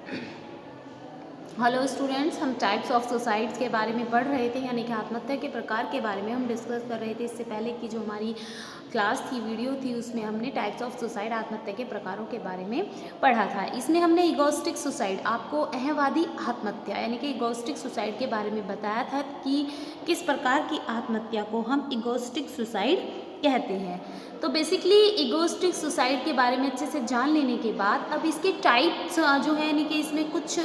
Hello students, हम types of suicides के बारे में पढ़ रहे थे, यानी कि आत्महत्या के प्रकार के बारे में हम डिस्कस कर रहे थे। इससे पहले की जो हमारी क्लास थी, वीडियो थी, उसमें हमने टाइप्स ऑफ सुसाइड, आत्महत्या के प्रकारों के बारे में पढ़ा था। इसमें हमने इगोस्टिक सुसाइड, आपको अहंवादी आत्महत्या यानी कि इगोस्टिक सुसाइड के बारे में बताया था कि किस प्रकार की आत्महत्या को हम इगोस्टिक सुसाइड कहते हैं। तो बेसिकली इगोस्टिक सुसाइड के बारे में अच्छे से जान लेने के बाद अब इसके टाइप्स जो है, यानी कि इसमें कुछ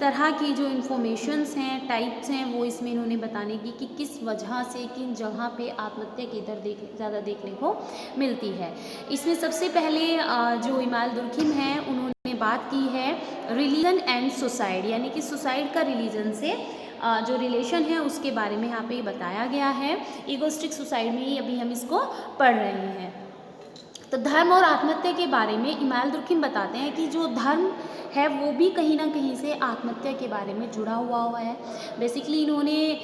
तरह की जो इन्फॉर्मेशंस हैं, टाइप्स हैं, वो इसमें इन्होंने बताने की कि किस वजह से किन जगह पे आत्महत्या की दर ज़्यादा देखने को मिलती है। इसमें सबसे पहले जो इमाल दुर्खिम हैं, उन्होंने बात की है रिलीजन एंड सुसाइड, यानी कि सुसाइड का रिलीजन से जो रिलेशन है उसके बारे में यहाँ पे बताया गया है। इगोस्टिक सुसाइड में ही अभी हम इसको पढ़ रहे हैं। तो धर्म और आत्महत्या के बारे में इमाल दुर्खिम बताते हैं कि जो धर्म है वो भी कहीं ना कहीं से आत्महत्या के बारे में जुड़ा हुआ है। बेसिकली इन्होंने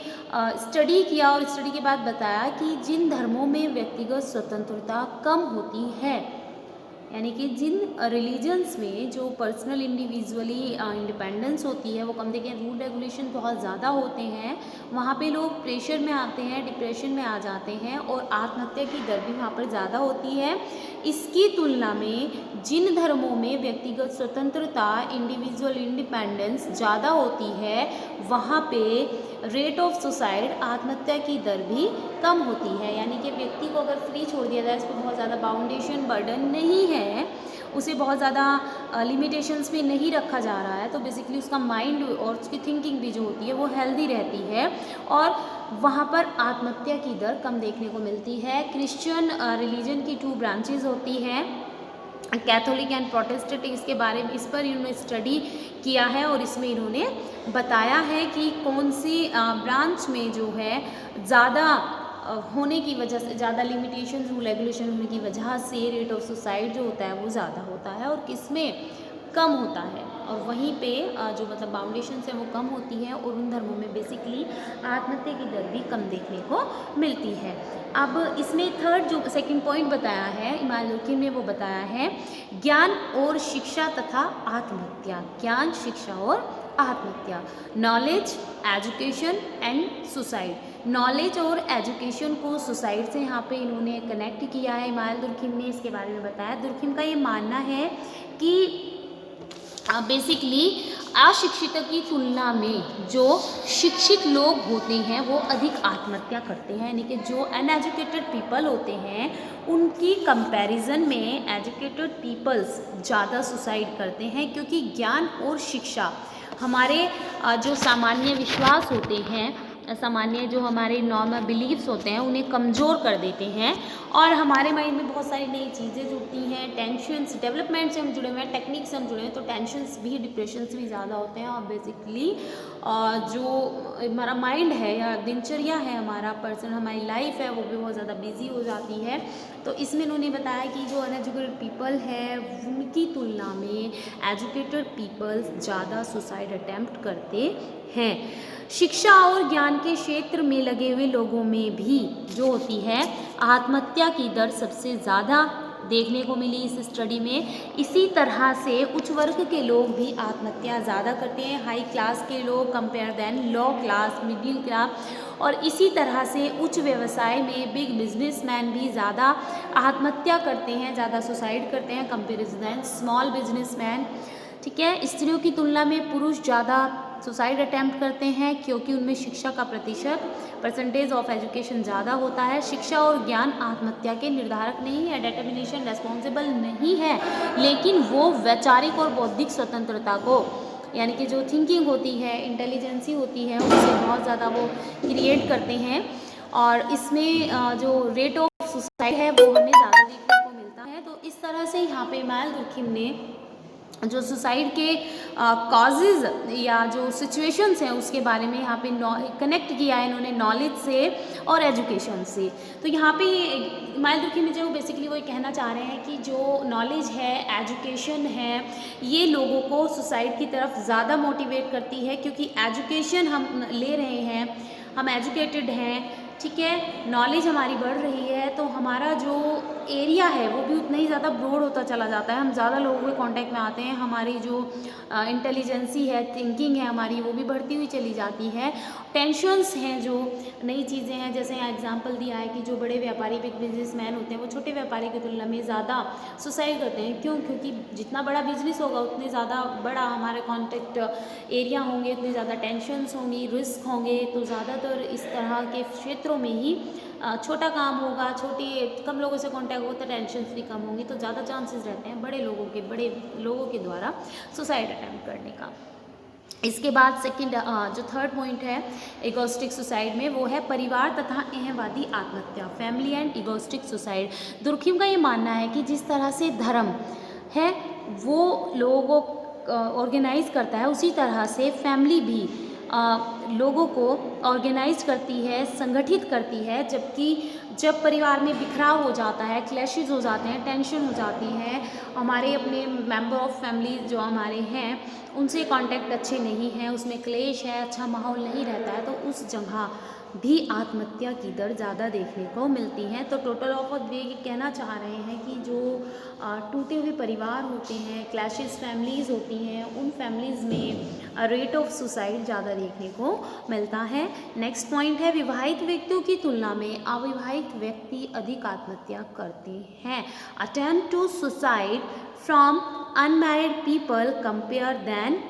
स्टडी किया और स्टडी के बाद बताया कि जिन धर्मों में व्यक्तिगत स्वतंत्रता कम होती है, यानी कि जिन रिलीजन्स में जो पर्सनल इंडिविजुअली इंडिपेंडेंस होती है वो कम, देखिए रूल रेगुलेशन बहुत ज़्यादा होते हैं, वहाँ पे लोग प्रेशर में आते हैं, डिप्रेशन में आ जाते हैं और आत्महत्या की दर भी वहाँ पर ज़्यादा होती है। इसकी तुलना में जिन धर्मों में व्यक्तिगत स्वतंत्रता, इंडिविजुअल इंडिपेंडेंस ज़्यादा होती है, वहाँ पे रेट ऑफ सुसाइड, आत्महत्या की दर भी कम होती है। यानी कि व्यक्ति को अगर फ्री छोड़ दिया जाए, इसको बहुत ज़्यादा बाउंडेशन बर्डन नहीं है, उसे बहुत ज़्यादा लिमिटेशंस में नहीं रखा जा रहा है, तो बेसिकली उसका माइंड और उसकी थिंकिंग भी जो होती है वो हेल्दी रहती है और वहाँ पर आत्महत्या की दर कम देखने को मिलती है। क्रिश्चियन रिलीजन की 2 ब्रांचेज होती हैं, कैथोलिक एंड प्रोटेस्टेंट। इसके बारे में, इस पर इन्होंने स्टडी किया है और इसमें इन्होंने बताया है कि कौन सी ब्रांच में जो है ज़्यादा होने की वजह से, ज़्यादा लिमिटेशन, रूल रेगुलेशन होने की वजह से रेट ऑफ सुसाइड जो होता है वो ज़्यादा होता है और किसमें कम होता है, और वहीं पे जो मतलब बाउंडेशन है वो कम होती है और उन धर्मों में बेसिकली आत्महत्या की दर भी कम देखने को मिलती है। अब इसमें थर्ड जो सेकंड पॉइंट बताया है इमाल दुर्खिम ने, वो बताया है ज्ञान और शिक्षा तथा आत्महत्या। ज्ञान, शिक्षा और आत्महत्या, knowledge, education and suicide. Knowledge और एजुकेशन को सुसाइड से यहाँ पे इन्होंने कनेक्ट किया है इमाल दुर्खिम ने, इसके बारे में बताया। दुर्खिम का ये मानना है कि बेसिकली अशिक्षित की तुलना में जो शिक्षित लोग होते हैं वो अधिक आत्महत्या करते हैं, यानी कि जो अनएजुकेटेड पीपल होते हैं उनकी कंपैरिजन में एजुकेटेड पीपल्स ज़्यादा सुसाइड करते हैं, क्योंकि ज्ञान और शिक्षा हमारे जो सामान्य विश्वास होते हैं, सामान्य जो हमारे नॉर्मल बिलीव्स होते हैं उन्हें कमज़ोर कर देते हैं और हमारे माइंड में बहुत सारी नई चीज़ें जुड़ती हैं, टेंशन्स, डेवलपमेंट से हम जुड़े हुए हैं, टेक्निक से हम जुड़े हैं, तो टेंशन्स भी, डिप्रेशंस भी ज़्यादा होते हैं और बेसिकली जो हमारा माइंड है या दिनचर्या है, हमारा पर्सन, हमारी लाइफ है, वो भी बहुत ज़्यादा बिजी हो जाती है। तो इसमें इन्होंने बताया कि जो अनएजुकेटेड पीपल है उनकी तुलना में एजुकेटेड पीपल्स ज़्यादा सुसाइड अटैम्प्ट करते हैं। शिक्षा और ज्ञान के क्षेत्र में लगे हुए लोगों में भी जो होती है आत्महत्या की दर सबसे ज़्यादा देखने को मिली इस स्टडी में। इसी तरह से उच्च वर्ग के लोग भी आत्महत्या ज़्यादा करते हैं, हाई क्लास के लोग compare than low class, middle class, और इसी तरह से उच्च व्यवसाय में बिग बिजनेसमैन भी ज़्यादा आत्महत्या करते हैं, ज़्यादा सुसाइड करते हैं कंपेरिजन देन स्मॉल बिजनेसमैन। ठीक है, स्त्रियों की तुलना में पुरुष ज़्यादा सुसाइड अटैम्प्ट करते हैं क्योंकि उनमें शिक्षा का परसेंटेज ऑफ एजुकेशन ज़्यादा होता है। शिक्षा और ज्ञान आत्महत्या के निर्धारक नहीं है, डिटर्मिनेशन रेस्पॉन्सिबल नहीं है, लेकिन वो वैचारिक और बौद्धिक स्वतंत्रता को, यानी कि जो थिंकिंग होती है, इंटेलिजेंसी होती है, उससे बहुत ज़्यादा वो क्रिएट करते हैं और इसमें जो रेट ऑफ सुसाइड है वो हमें ज़्यादा देखने को मिलता है। तो इस तरह से यहाँ पे इमाल दुर्खिम ने जो सुसाइड के कॉजेज़ या जो सिचुएशंस हैं उसके बारे में यहाँ पे कनेक्ट किया है इन्होंने नॉलेज से और एजुकेशन से। तो यहाँ पे इमाल दुर्खिम जो बेसिकली वो कहना चाह रहे हैं कि जो नॉलेज है, एजुकेशन है, ये लोगों को सुसाइड की तरफ ज़्यादा मोटिवेट करती है, क्योंकि एजुकेशन हम ले रहे हैं, हम एजुकेटेड हैं, ठीक है, नॉलेज हमारी बढ़ रही है, तो हमारा जो एरिया है वो भी उतना ही ज़्यादा ब्रॉड होता चला जाता है, हम ज़्यादा लोगों के कांटेक्ट में आते हैं, हमारी जो इंटेलिजेंसी है, थिंकिंग है हमारी, वो भी बढ़ती हुई चली जाती है। टेंशन्स हैं, जो नई चीज़ें हैं, जैसे यहाँ एग्जांपल दिया है कि जो बड़े व्यापारी बिग बिजनेसमैन होते हैं वो छोटे व्यापारी की तुलना में ज़्यादा सुसाइड करते हैं। क्यों? क्योंकि जितना बड़ा बिजनेस होगा उतने ज़्यादा बड़ा हमारे कॉन्टेक्ट एरिया होंगे, उतने ज़्यादा टेंशन्स होंगी, रिस्क होंगे, तो ज़्यादातर इस तरह के क्षेत्रों में ही छोटा काम होगा, कम लोगों से कांटेक्ट होगा तो टेंशन्स भी कम होंगी, तो ज़्यादा चांसेस रहते हैं बड़े लोगों के द्वारा सुसाइड अटैम्प्ट करने का। इसके बाद सेकंड जो थर्ड पॉइंट है इगोस्टिक सुसाइड में, वो है परिवार तथा अहंवादी आत्महत्या, family and egoistic suicide. Durkheim का ये मानना है कि जिस तरह से धर्म है वो लोगों को ऑर्गेनाइज करता है, उसी तरह से फैमिली भी लोगों को ऑर्गेनाइज करती है, संगठित करती है। जबकि जब परिवार में बिखराव हो जाता है, क्लैशेस हो जाते हैं, टेंशन हो जाती है, हमारे अपने मेंबर ऑफ फैमिली जो हमारे हैं उनसे कांटेक्ट अच्छे नहीं हैं, उसमें क्लेश है, अच्छा माहौल नहीं रहता है, तो उस जगह भी आत्महत्या की दर ज़्यादा देखने को मिलती हैं। तो टोटल ऑफ वे ये कहना चाह रहे हैं कि जो टूटे हुए परिवार होते हैं, क्लैशेस फैमिलीज़ होती हैं, उन फैमिलीज़ में रेट ऑफ सुसाइड ज़्यादा देखने को मिलता है। नेक्स्ट पॉइंट है विवाहित व्यक्तियों की तुलना में अविवाहित व्यक्ति अधिक आत्महत्या करते हैं। Attempt to suicide from unmarried people compare than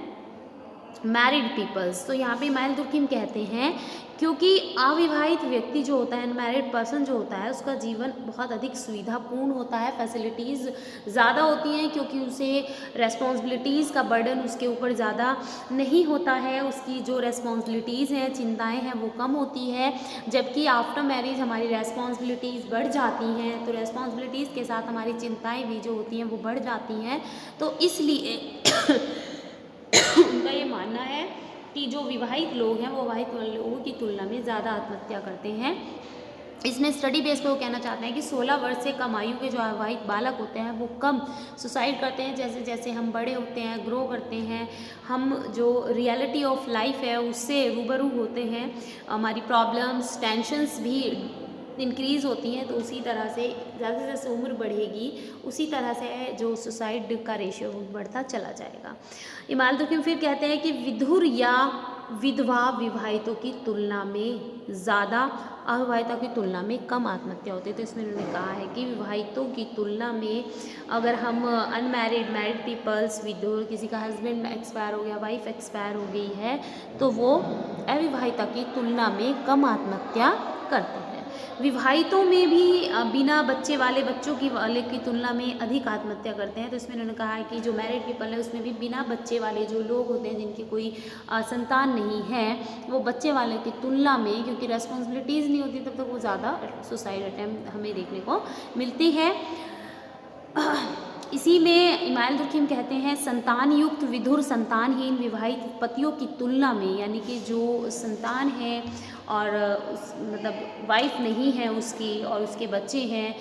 married peoples. तो यहाँ पे इमाइल दुर्खिम कहते हैं क्योंकि अविवाहित व्यक्ति जो होता है, अनमैरिड पर्सन जो होता है, उसका जीवन बहुत अधिक सुविधापूर्ण होता है, फैसिलिटीज़ ज़्यादा होती हैं, क्योंकि उसे रेस्पॉन्सिबिलिटीज़ का बर्डन उसके ऊपर ज़्यादा नहीं होता है, उसकी जो रेस्पॉन्सिबिलिटीज़ हैं, चिंताएं हैं, वो कम होती है। जबकि आफ्टर मैरिज हमारी रेस्पॉन्सिबिलिटीज़ बढ़ जाती हैं, तो रेस्पॉन्सिबिलिटीज़ के साथ हमारी चिंताएँ भी जो होती हैं वो बढ़ जाती हैं। तो इसलिए उनका ये मानना है कि जो विवाहित लोग हैं वो विवाहित लोगों की तुलना में ज़्यादा आत्महत्या करते हैं। इसमें स्टडी बेस पे वो कहना चाहते हैं कि 16 वर्ष से कम आयु के जो अविवाहित बालक होते हैं वो कम सुसाइड करते हैं। जैसे जैसे हम बड़े होते हैं, ग्रो करते हैं, हम जो रियलिटी ऑफ लाइफ है उससे रूबरू होते हैं, हमारी प्रॉब्लम्स, टेंशन्स भी इंक्रीज़ होती हैं, तो उसी तरह से जैसे जैसे उम्र बढ़ेगी उसी तरह से जो सुसाइड का रेशियो बढ़ता चला जाएगा। इमाल दुर्खिम फिर कहते हैं कि विधुर या विधवा विवाहितों की तुलना में ज़्यादा, अविवाहितों की तुलना में कम आत्महत्या होती है। तो इसमें उन्होंने कहा है कि विवाहितों की तुलना में अगर हम अनमैरिड, मैरिड पीपल्स, विधुर, किसी का हस्बैंड एक्सपायर हो गया, वाइफ एक्सपायर हो गई है, तो वो अविवाहिता की तुलना में कम आत्महत्या करते हैं। विवाहितों में भी बिना बच्चे वाले बच्चों की तुलना में अधिक आत्महत्या करते हैं। तो इसमें उन्होंने कहा है कि जो मैरिड पीपल है उसमें भी बिना बच्चे वाले जो लोग होते हैं जिनकी कोई संतान नहीं है, वो बच्चे वाले की तुलना में, क्योंकि रेस्पॉन्सिबिलिटीज़ नहीं होती तब तक वो ज़्यादा सुसाइड अटैम्प्ट हमें देखने को मिलती है। इसी में इमाइल दुर्खिम कहते हैं संतान युक्त विधुर संतानहीन विवाहित पतियों की तुलना में, यानी कि जो संतान है और मतलब वाइफ नहीं है उसकी और उसके बच्चे हैं,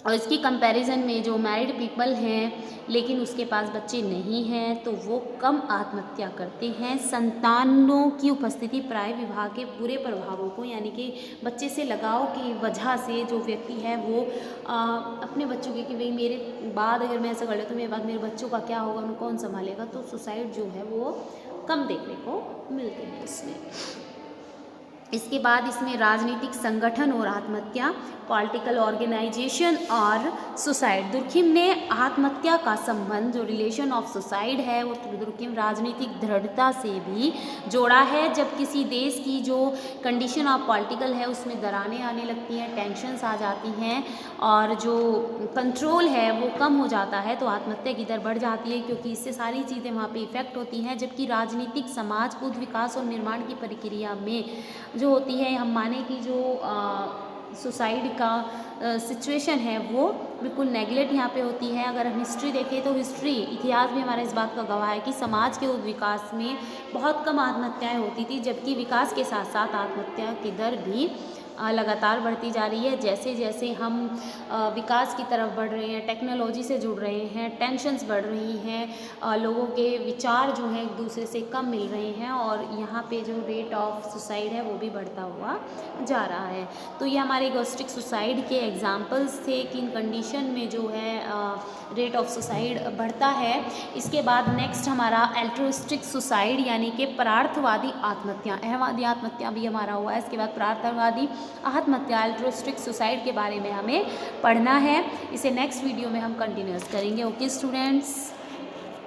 और इसकी कंपैरिजन में जो मैरिड पीपल हैं लेकिन उसके पास बच्चे नहीं हैं तो वो कम आत्महत्या करते हैं। संतानों की उपस्थिति प्राय विवाह के बुरे प्रभावों को, यानी कि बच्चे से लगाव की वजह से जो व्यक्ति है वो अपने बच्चों की, कि भाई मेरे बाद अगर मैं ऐसा कर लेता तो मेरे बाद मेरे बच्चों का क्या होगा, उनको कौन संभालेगा, तो सुसाइड जो है वो कम देखने को मिलते हैं इसमें। इसके बाद इसमें राजनीतिक संगठन और आत्महत्या, पॉलिटिकल ऑर्गेनाइजेशन और सुसाइड। दुर्खिम ने आत्महत्या का संबंध, जो रिलेशन ऑफ सुसाइड है, वो दुर्खिम राजनीतिक दृढ़ता से भी जोड़ा है। जब किसी देश की जो कंडीशन ऑफ पॉलिटिकल है उसमें दरारें आने लगती हैं, टेंशन्स आ जाती हैं और जो कंट्रोल है वो कम हो जाता है, तो आत्महत्या की दर बढ़ जाती है, क्योंकि इससे सारी चीज़ें वहाँ पे इफ़ेक्ट होती हैं। जबकि राजनीतिक समाज खुद विकास और निर्माण की प्रक्रिया में जो होती है, हम माने कि जो सुसाइड का सिचुएशन है वो बिल्कुल नेगलेक्ट यहाँ पे होती है। अगर हम हिस्ट्री देखें तो इतिहास भी हमारा इस बात का गवाह है कि समाज के विकास में बहुत कम आत्महत्याएं होती थी, जबकि विकास के साथ साथ आत्महत्या की दर भी लगातार बढ़ती जा रही है। जैसे जैसे हम विकास की तरफ बढ़ रहे हैं, टेक्नोलॉजी से जुड़ रहे हैं, टेंशन्स बढ़ रही हैं, लोगों के विचार जो हैं एक दूसरे से कम मिल रहे हैं और यहाँ पे जो रेट ऑफ सुसाइड है वो भी बढ़ता हुआ जा रहा है। तो ये हमारे गोस्टिक सुसाइड के एग्जाम्पल्स थे कि इन कंडीशन में जो है रेट ऑफ सुसाइड बढ़ता है। इसके बाद नेक्स्ट हमारा एल्ट्रुइस्टिक सुसाइड यानी कि परार्थवादी आत्महत्या, अहमवादी आत्महत्या भी हमारा हुआ है। इसके बाद परार्थवादी आत्महत्या एल्ट्रुइस्टिक सुसाइड के बारे में हमें पढ़ना है। इसे नेक्स्ट वीडियो में हम कंटिन्यूस करेंगे। Okay students.